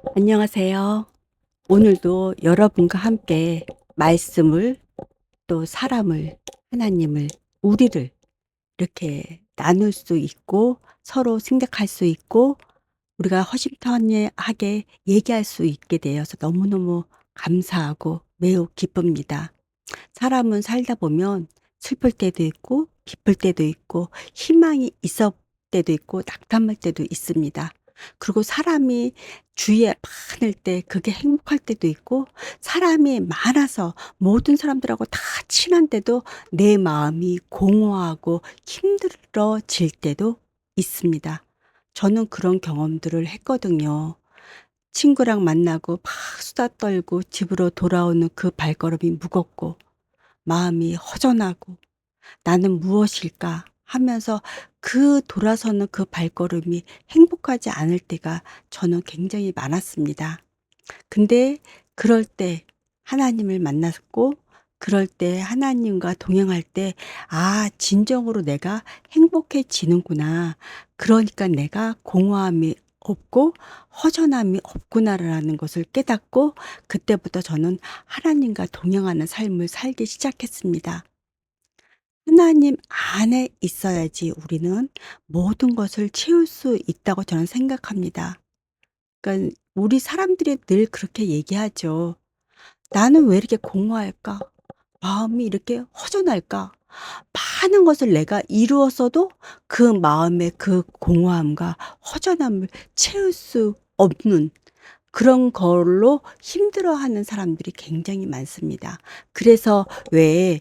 안녕하세요. 오늘도 여러분과 함께 말씀을 또 사람을, 하나님을, 우리를 이렇게 나눌 수 있고 서로 생각할 수 있고 우리가 허심탄회하게 얘기할 수 있게 되어서 너무너무 감사하고 매우 기쁩니다. 사람은 살다 보면 슬플 때도 있고 기쁠 때도 있고 희망이 있을 때도 있고 낙담할 때도 있습니다. 그리고 사람이 주위에 많을 때 그게 행복할 때도 있고 사람이 많아서 모든 사람들하고 다 친한데도 내 마음이 공허하고 힘들어질 때도 있습니다. 저는 그런 경험들을 했거든요. 친구랑 만나고 막 수다 떨고 집으로 돌아오는 그 발걸음이 무겁고 마음이 허전하고 '나는 무엇일까?' 하면서 그 돌아서는 그 발걸음이 행복하지 않을 때가 저는 굉장히 많았습니다. 근데 그럴 때 하나님을 만났고 그럴 때 하나님과 동행할 때 '아 진정으로 내가 행복해지는구나. 그러니까 내가 공허함이 없고 허전함이 없구나.'라는 것을 깨닫고 그때부터 저는 하나님과 동행하는 삶을 살기 시작했습니다. 하나님 안에 있어야지 우리는 모든 것을 채울 수 있다고 저는 생각합니다. 그러니까 우리 사람들이 늘 그렇게 얘기하죠. "나는 왜 이렇게 공허할까? 마음이 이렇게 허전할까? 많은 것을 내가 이루었어도 그 마음의 그 공허함과 허전함을 채울 수 없는 그런 걸로 힘들어하는 사람들이 굉장히 많습니다. 그래서 왜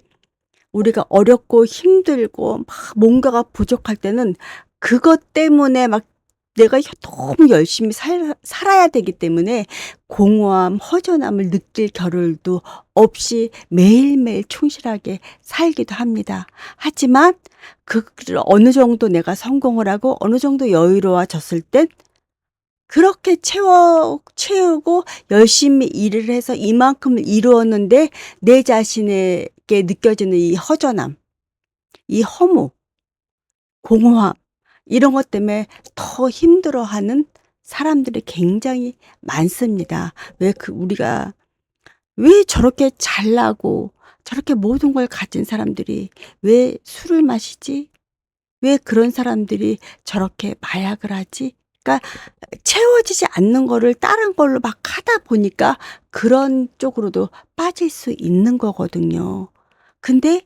우리가 어렵고 힘들고 막 뭔가가 부족할 때는 그것 때문에 막 내가 너무 열심히 살아야 되기 때문에 공허함, 허전함을 느낄 겨를도 없이 매일매일 충실하게 살기도 합니다. 하지만 그거를 어느 정도 내가 성공을 하고 어느 정도 여유로워졌을 땐 그렇게 채우고 열심히 일을 해서 이만큼을 이루었는데 내 자신에게 느껴지는 이 허전함, 이 허무, 공허함 이런 것 때문에 더 힘들어하는 사람들이 굉장히 많습니다. 우리가 왜 저렇게 잘나고 저렇게 모든 걸 가진 사람들이 왜 술을 마시지? 왜 그런 사람들이 저렇게 마약을 하지? 그러니까 채워지지 않는 거를 다른 걸로 막 하다 보니까 그런 쪽으로도 빠질 수 있는 거거든요. 근데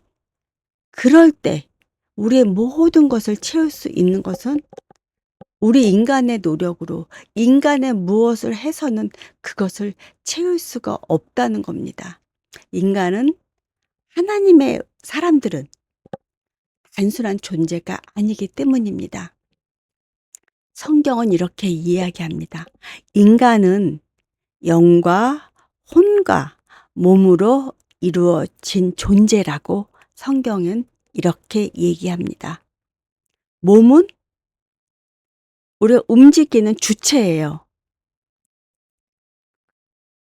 그럴 때 우리의 모든 것을 채울 수 있는 것은 우리 인간의 노력으로 인간의 무엇을 해서는 그것을 채울 수가 없다는 겁니다. 인간은 하나님의 사람들은 단순한 존재가 아니기 때문입니다. 성경은 이렇게 이야기합니다. 인간은 영과 혼과 몸으로 이루어진 존재라고 성경은 이렇게 얘기합니다. 몸은 우리가 움직이는 주체예요.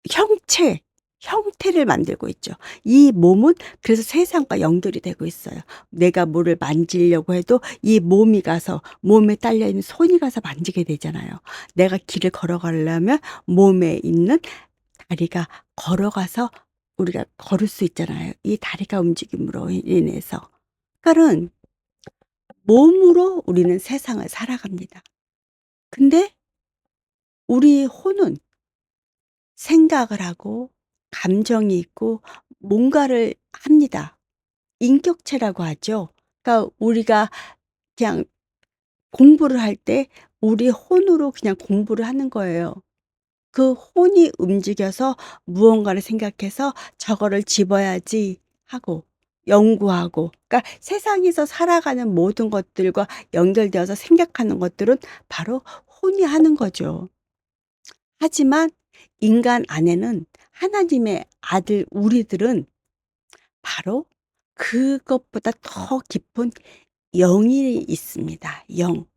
형체, 형태를 만들고 있죠. 이 몸은 그래서 세상과 연결이 되고 있어요. 내가 뭐를 만지려고 해도 이 몸이 가서 몸에 딸려 있는 손이 가서 만지게 되잖아요. 내가 길을 걸어가려면 몸에 있는 다리가 걸어가서 우리가 걸을 수 있잖아요, 이 다리가 움직임으로 인해서. 그러니까는 몸으로 우리는 세상을 살아갑니다. 근데 우리 혼은 생각을 하고 감정이 있고 뭔가를 합니다. 인격체라고 하죠. 그러니까 우리가 그냥 공부를 할 때 우리 혼으로 그냥 공부를 하는 거예요. 그 혼이 움직여서 무언가를 생각해서 '저거를 집어야지.' 하고 연구하고 그러니까 세상에서 살아가는 모든 것들과 연결되어서 생각하는 것들은 바로 혼이 하는 거죠. 하지만 인간 안에는 하나님의 아들 우리들은 바로 그것보다 더 깊은 영이 있습니다. 영.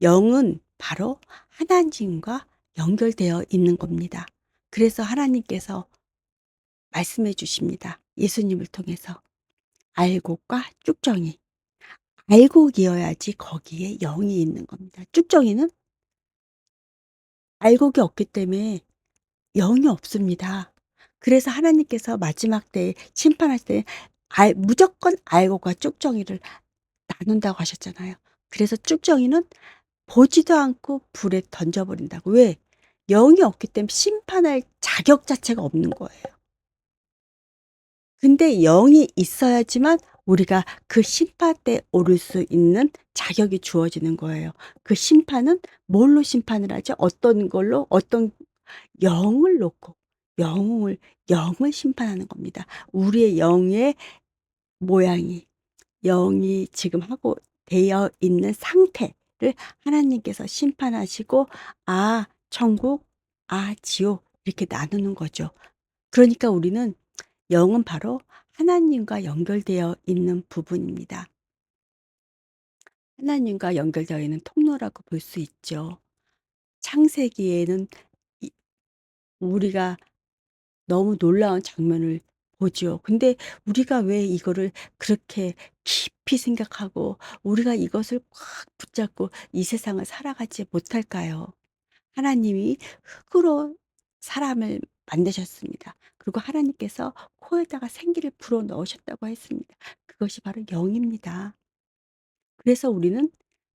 영은 바로 하나님과 연결되어 있는 겁니다. 그래서 하나님께서 말씀해 주십니다. 예수님을 통해서. 알곡과 쭉정이. 알곡이어야지 거기에 영이 있는 겁니다. 쭉정이는 알곡이 없기 때문에 영이 없습니다. 그래서 하나님께서 마지막 때에 심판할 때 무조건 알곡과 쭉정이를 나눈다고 하셨잖아요. 그래서 쭉정이는 보지도 않고 불에 던져 버린다고. 왜? 영이 없기 때문에 심판할 자격 자체가 없는 거예요. 근데 영이 있어야지만 우리가 그 심판대에 오를 수 있는 자격이 주어지는 거예요. 그 심판은 뭘로 심판을 하죠? 어떤 걸로? 어떤 영을 놓고 영을 영을 심판하는 겁니다. 우리의 영의 모양이 영이 지금 하고 되어 있는 상태를 하나님께서 심판하시고 아 천국, 아 지옥 이렇게 나누는 거죠. 그러니까 우리는 영은 바로 하나님과 연결되어 있는 부분입니다. 하나님과 연결되어 있는 통로라고 볼 수 있죠. 창세기에는 이 우리가 너무 놀라운 장면을 보죠. 근데 우리가 왜 이거를 그렇게 깊이 생각하고 우리가 이것을 꽉 붙잡고 이 세상을 살아가지 못할까요? 하나님이 흙으로 사람을 만드셨습니다. 그리고 하나님께서 코에다가 생기를 불어 넣으셨다고 했습니다. 그것이 바로 영입니다. 그래서 우리는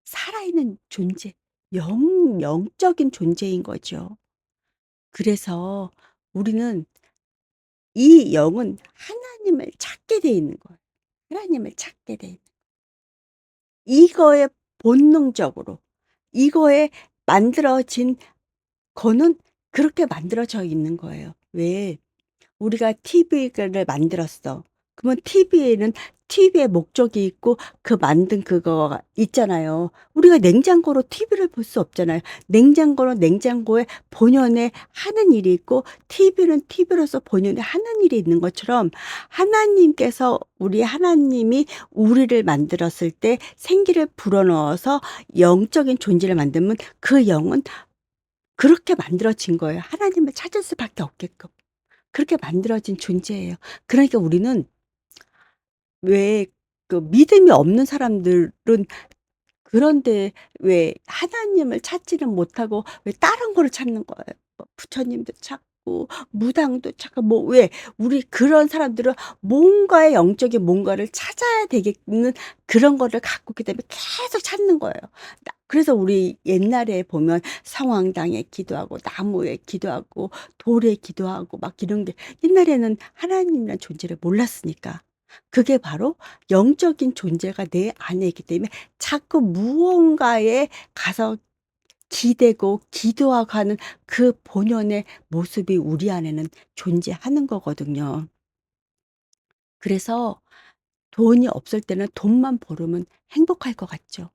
살아있는 존재, 영적인 존재인 거죠. 그래서 우리는 이 영은 하나님을 찾게 돼 있는 거예요. 하나님을 찾게 돼 있는 이거에 본능적으로 이거에 만들어진 거는 그렇게 만들어져 있는 거예요. 왜? 우리가 TV를 만들었어. 그러면 TV의 목적이 있고 그 만든 그거가 있잖아요. 우리가 냉장고로 TV를 볼 수 없잖아요. 냉장고는 냉장고에 본연의 하는 일이 있고 TV는 TV로서 본연의 하는 일이 있는 것처럼 하나님께서 하나님이 우리를 만들었을 때 생기를 불어넣어서 영적인 존재를 만들면 그 영은 그렇게 만들어진 거예요. 하나님을 찾을 수밖에 없게끔. 그렇게 만들어진 존재예요. 그러니까 우리는 왜 그 믿음이 없는 사람들은 그런데 왜 하나님을 찾지는 못하고 왜 다른 거를 찾는 거예요. 뭐 부처님도 찾고 무당도 찾고 뭐 왜 우리 그런 사람들은 뭔가의 영적인 뭔가를 찾아야 되겠는 그런 거를 갖고 있기 때문에 계속 찾는 거예요. 그래서 우리 옛날에 보면 성황당에 기도하고 나무에 기도하고 돌에 기도하고 막 이런 게 옛날에는 하나님이란 존재를 몰랐으니까. 그게 바로 영적인 존재가 내 안에 있기 때문에 자꾸 무언가에 가서 기대고 기도하고 하는 그 본연의 모습이 우리 안에는 존재하는 거거든요. 그래서 돈이 없을 때는 돈만 벌으면 행복할 것 같죠.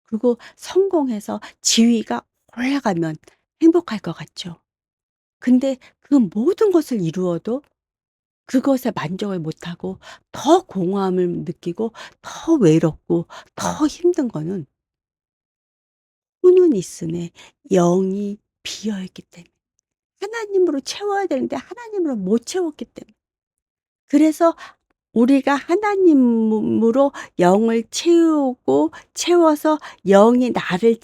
그리고 성공해서 지위가 올라가면 행복할 것 같죠. 근데 그 모든 것을 이루어도 그것에 만족을 못하고 더 공허함을 느끼고 더 외롭고 더 힘든 거는 혼은 있음에 영이 비어 있기 때문에 하나님으로 채워야 되는데 하나님으로 못 채웠기 때문에 그래서 우리가 하나님으로 영을 채우고 채워서 영이 나를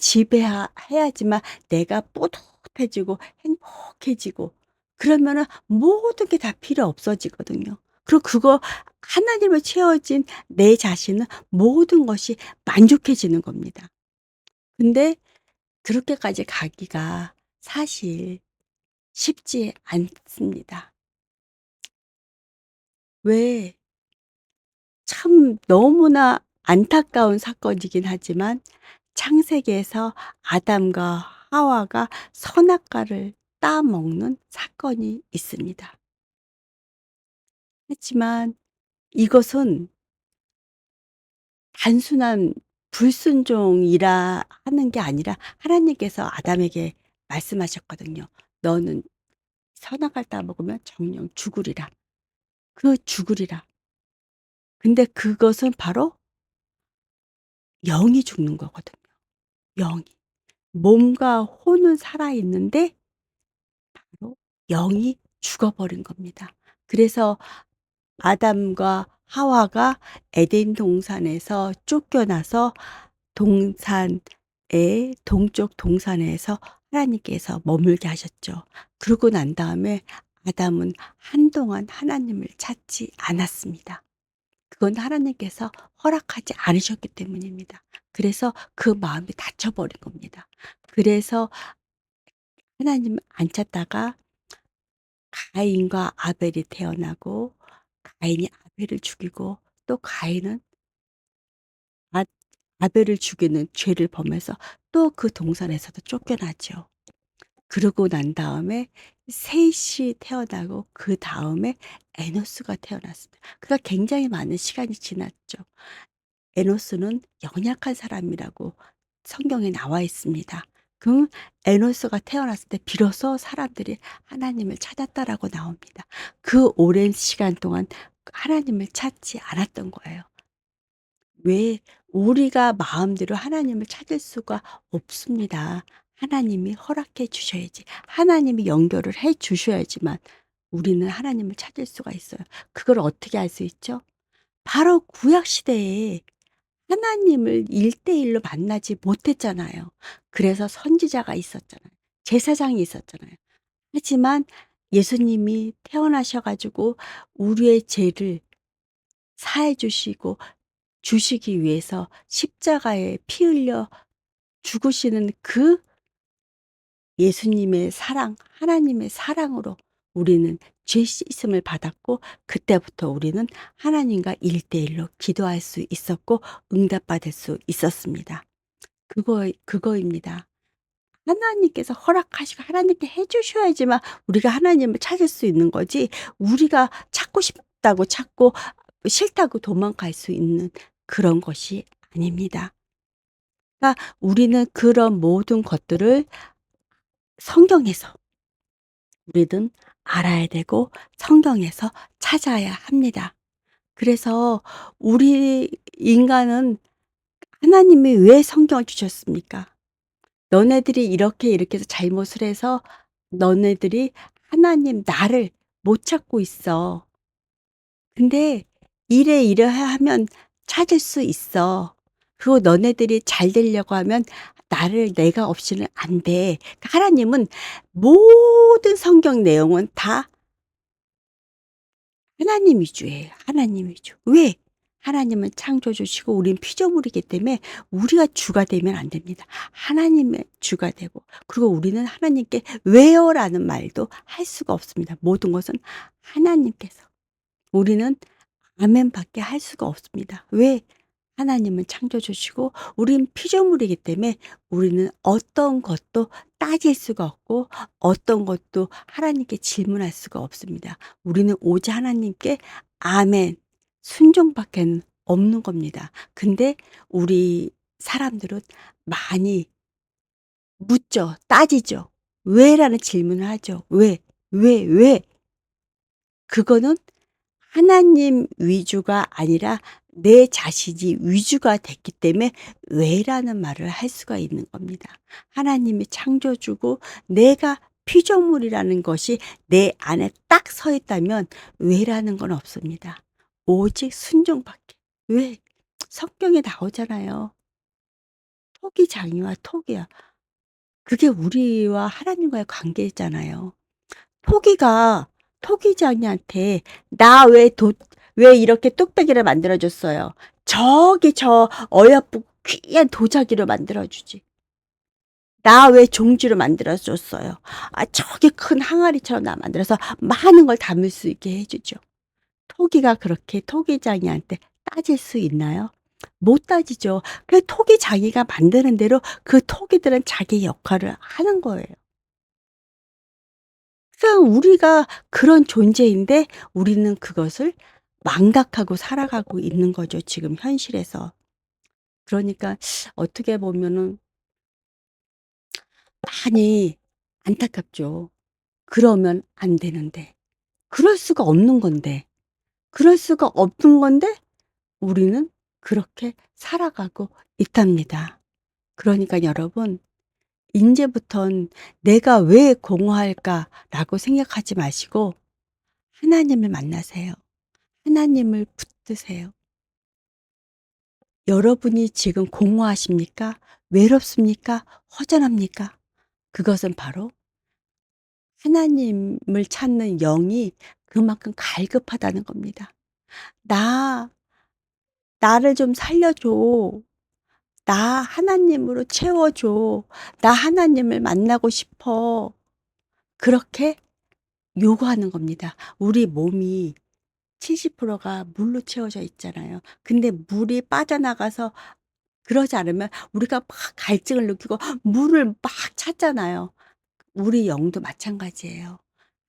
해야지만 내가 뿌듯해지고 행복해지고 그러면은 모든 게 다 필요 없어지거든요. 그리고 그거 하나님을 채워진 내 자신은 모든 것이 만족해지는 겁니다. 근데 그렇게까지 가기가 사실 쉽지 않습니다. 왜 참 너무나 안타까운 사건이긴 하지만 창세기에서 아담과 하와가 선악과를 따먹는 사건이 있습니다. 하지만 이것은 단순한 불순종이라 하는 게 아니라 하나님께서 아담에게 말씀하셨거든요. "너는 선악과를 따먹으면 정령 죽으리라." 그 죽으리라. 근데 그것은 바로 영이 죽는 거거든요, 영이. 몸과 혼은 살아있는데 바로 영이 죽어버린 겁니다. 그래서 아담과 하와가 에덴 동산에서 쫓겨나서 동산의 동쪽 동산에서 하나님께서 머물게 하셨죠. 그러고 난 다음에 아담은 한동안 하나님을 찾지 않았습니다. 그건 하나님께서 허락하지 않으셨기 때문입니다. 그래서 그 마음이 닫혀버린 겁니다. 그래서 하나님을 안 찾다가 가인과 아벨이 태어나고, 가인이 아벨을 죽이고, 또 가인은 아 아벨을 죽이는 죄를 범해서 또 그 동산에서도 쫓겨나죠. 그러고 난 다음에 셋이 태어나고, 그다음에 에노스가 태어났습니다. 그러니까 굉장히 많은 시간이 지났죠. 에노스는 연약한 사람이라고 성경에 나와 있습니다. 그럼 에노스가 태어났을 때 비로소 사람들이 하나님을 찾았다라고 나옵니다. 그 오랜 시간 동안 하나님을 찾지 않았던 거예요. 왜? 우리가 마음대로 하나님을 찾을 수가 없습니다. 하나님이 허락해 주셔야지. 하나님이 연결을 해 주셔야지만 우리는 하나님을 찾을 수가 있어요. 그걸 어떻게 알 수 있죠? 바로 구약 시대에 하나님을 1:1로 만나지 못했잖아요. 그래서 선지자가 있었잖아요. 제사장이 있었잖아요. 하지만 예수님이 태어나셔 가지고 우리의 죄를 사해 주시고 주시기 위해서 십자가에 피 흘려 죽으시는 그 예수님의 사랑, 하나님의 사랑으로 우리는 죄 씻음을 받았고, 그때부터 우리는 하나님과 1:1로 기도할 수 있었고 응답받을 수 있었습니다. 그거입니다. 하나님께서 허락하시고 하나님께 해 주셔야지만 우리가 하나님을 찾을 수 있는 거지, 우리가 찾고 싶다고 찾고 싫다고 도망갈 수 있는 그런 것이 아닙니다. 그러니까 우리는 그런 모든 것들을 성경에서 우리는 알아야 되고 성경에서 찾아야 합니다. 그래서 우리 인간은 하나님이 왜 성경을 주셨습니까? 너네들이 이렇게 이렇게 해서 잘못을 해서 너네들이 하나님 나를 못 찾고 있어. 근데 이래 이래 하면 찾을 수 있어. 그리고 너네들이 잘 되려고 하면 나를 내가 없이는 안 돼. 그러니까 하나님은 모든 성경 내용은 다 하나님 위주예요. 하나님 위주. 왜? 하나님은 창조주시고 우린 피조물이기 때문에 우리가 주가 되면 안 됩니다. 하나님의 주가 되고, 그리고 우리는 하나님께 왜요라는 말도 할 수가 없습니다. 모든 것은 하나님께서. 우리는 아멘밖에 할 수가 없습니다. 왜? 하나님은 창조주시고 우린 피조물이기 때문에 우리는 어떤 것도 따질 수가 없고 어떤 것도 하나님께 질문할 수가 없습니다. 우리는 오직 하나님께 아멘, 순종밖에는 없는 겁니다. 근데 우리 사람들은 많이 묻죠. 따지죠. 왜라는 질문을 하죠. 왜? 왜? 왜? 그거는 하나님 위주가 아니라 내 자신이 위주가 됐기 때문에 왜라는 말을 할 수가 있는 겁니다. 하나님이 창조주고 내가 피조물이라는 것이 내 안에 딱 서 있다면 왜라는 건 없습니다. 오직 순종밖에. 왜? 성경에 나오잖아요. 토기장이와 토기야. 그게 우리와 하나님과의 관계잖아요. 토기가 토기장이한테 "나 왜 이렇게 뚝배기를 만들어 줬어요." 저기 저 어여쁘고 귀한 도자기로 만들어 주지. "나 왜 종지로 만들어 줬어요." 저기 큰 항아리처럼 나 만들어서 많은 걸 담을 수 있게 해 주죠. 토기가 그렇게 토기장이한테 따질 수 있나요? 못 따지죠. 그 토기장이가 만드는 대로 그 토기들은 자기 역할을 하는 거예요. 그냥 우리가 그런 존재인데 우리는 그것을 망각하고 살아가고 있는 거죠, 지금 현실에서. 그러니까 어떻게 보면은 많이 안타깝죠. 그러면 안 되는데. 그럴 수가 없는 건데. 그럴 수가 없는 건데 우리는 그렇게 살아가고 있답니다. 그러니까 여러분, 인제부턴 '내가 왜 공허할까?'라고 생각하지 마시고 하나님을 만나세요. 하나님을 붙드세요. 여러분이 지금 공허하십니까? 외롭습니까? 허전합니까? 그것은 바로 하나님을 찾는 영이 그만큼 갈급하다는 겁니다. "나 나를 좀 살려 줘. 나 하나님으로 채워 줘. 나 하나님을 만나고 싶어." 그렇게 요구하는 겁니다. 우리 몸이 70%가 물로 채워져 있잖아요. 근데 물이 빠져나가서 그러지 않으면 우리가 막 갈증을 느끼고 물을 막 찾잖아요. 우리 영도 마찬가지예요.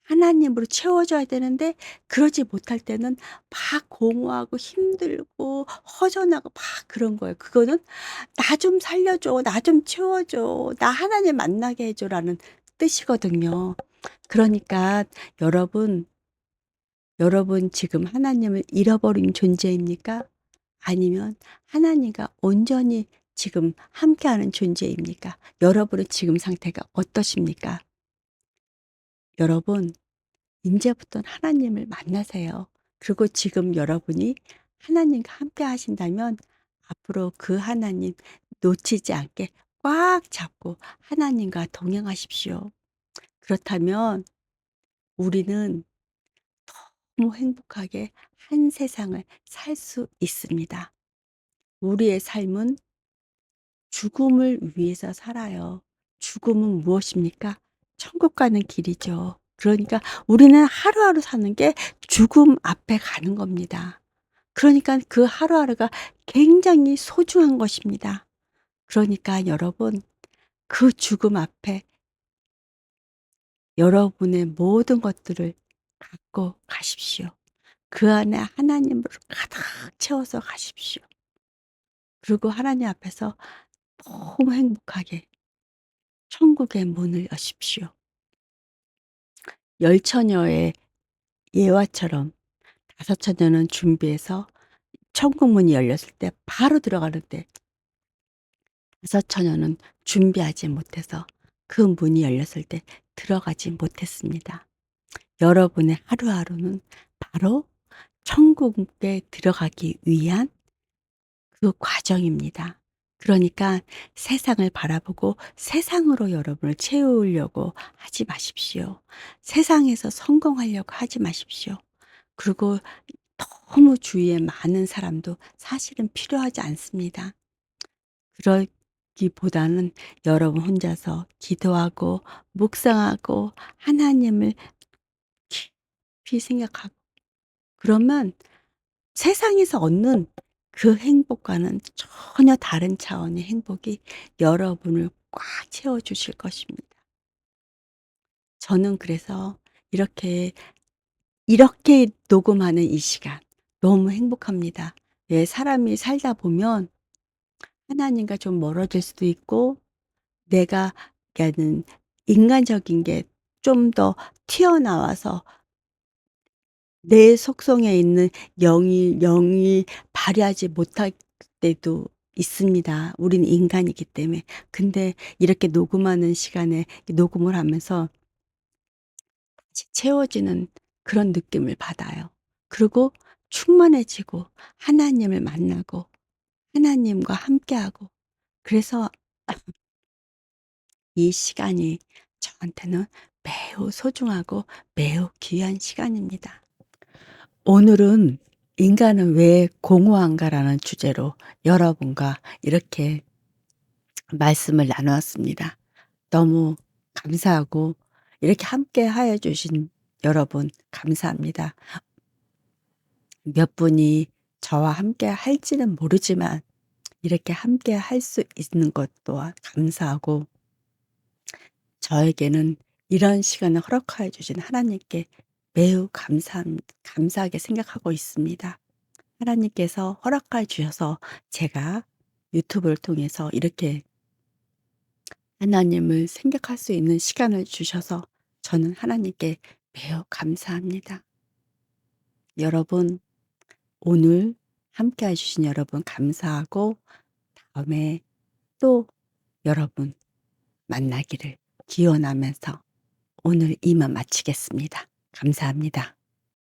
하나님으로 채워져야 되는데 그러지 못할 때는 막 공허하고 힘들고 허전하고 막 그런 거예요. 그거는 '나 좀 살려 줘. 나 좀 채워 줘. 나 하나님 만나게 해 줘.'라는 뜻이거든요. 그러니까 여러분, 여러분 지금 하나님을 잃어버린 존재입니까? 아니면 하나님과 온전히 지금 함께하는 존재입니까? 여러분의 지금 상태가 어떠십니까? 여러분 인제부터는 하나님을 만나세요. 그리고 지금 여러분이 하나님과 함께 하신다면 앞으로 그 하나님 놓치지 않게 꽉 잡고 하나님과 동행하십시오. 그렇다면 우리는 너무 행복하게 한 세상을 살 수 있습니다. 우리의 삶은 죽음을 위해서 살아요. 죽음은 무엇입니까? 천국 가는 길이죠. 그러니까 우리는 하루하루 사는 게 죽음 앞에 가는 겁니다. 그러니까 그 하루하루가 굉장히 소중한 것입니다. 그러니까 여러분 그 죽음 앞에 여러분의 모든 것들을 갖고 가십시오. 그 안에 하나님을 가득 채워서 가십시오. 그리고 하나님 앞에서 너무 행복하게 천국의 문을 여십시오. 열 처녀의 예화처럼 다섯 처녀는 준비해서 천국 문이 열렸을 때 바로 들어가는데 다섯 처녀는 준비하지 못해서 그 문이 열렸을 때 들어가지 못했습니다. 여러분의 하루하루는 바로 천국에 들어가기 위한 그 과정입니다. 그러니까 세상을 바라보고 세상으로 여러분을 채우려고 하지 마십시오. 세상에서 성공하려고 하지 마십시오. 그리고 너무 주위에 많은 사람도 사실은 필요하지 않습니다. 그러기보다는 여러분 혼자서 기도하고 묵상하고 하나님을 깊이 생각하고 그러면 세상에서 얻는 그 행복과는 전혀 다른 차원의 행복이 여러분을 꽉 채워 주실 것입니다. 저는 그래서 이렇게, 이렇게 녹음하는 이 시간 너무 행복합니다. 왜 사람이 살다 보면 하나님과 좀 멀어질 수도 있고 내가 그러니까는 인간적인 게 좀 더 튀어나와서 내 속성에 있는 영이 발휘하지 못할 때도 있습니다. 우리는 인간이기 때문에. 근데 이렇게 녹음하는 시간에 녹음을 하면서 채워지는 그런 느낌을 받아요. 그리고 충만해지고 하나님을 만나고 하나님과 함께하고 그래서 이 시간이 저한테는 매우 소중하고 매우 귀한 시간입니다. 오늘은 '인간은 왜 공허한가.'라는 주제로 여러분과 이렇게 말씀을 나누었습니다. 너무 감사하고 이렇게 함께 하여 주신 여러분 감사합니다. 몇 분이 저와 함께 할지는 모르지만 이렇게 함께 할 수 있는 것 또한 감사하고 저에게는 이런 시간을 허락하여 주신 하나님께 매우 감사하게 생각하고 있습니다. 하나님께서 허락해 주셔서 제가 유튜브를 통해서 이렇게 하나님을 생각할 수 있는 시간을 주셔서 저는 하나님께 매우 감사합니다. 여러분, 오늘 함께 해 주신 여러분 감사하고 다음에 또 여러분 만나기를 기원하면서 오늘 이만 마치겠습니다. 감사합니다.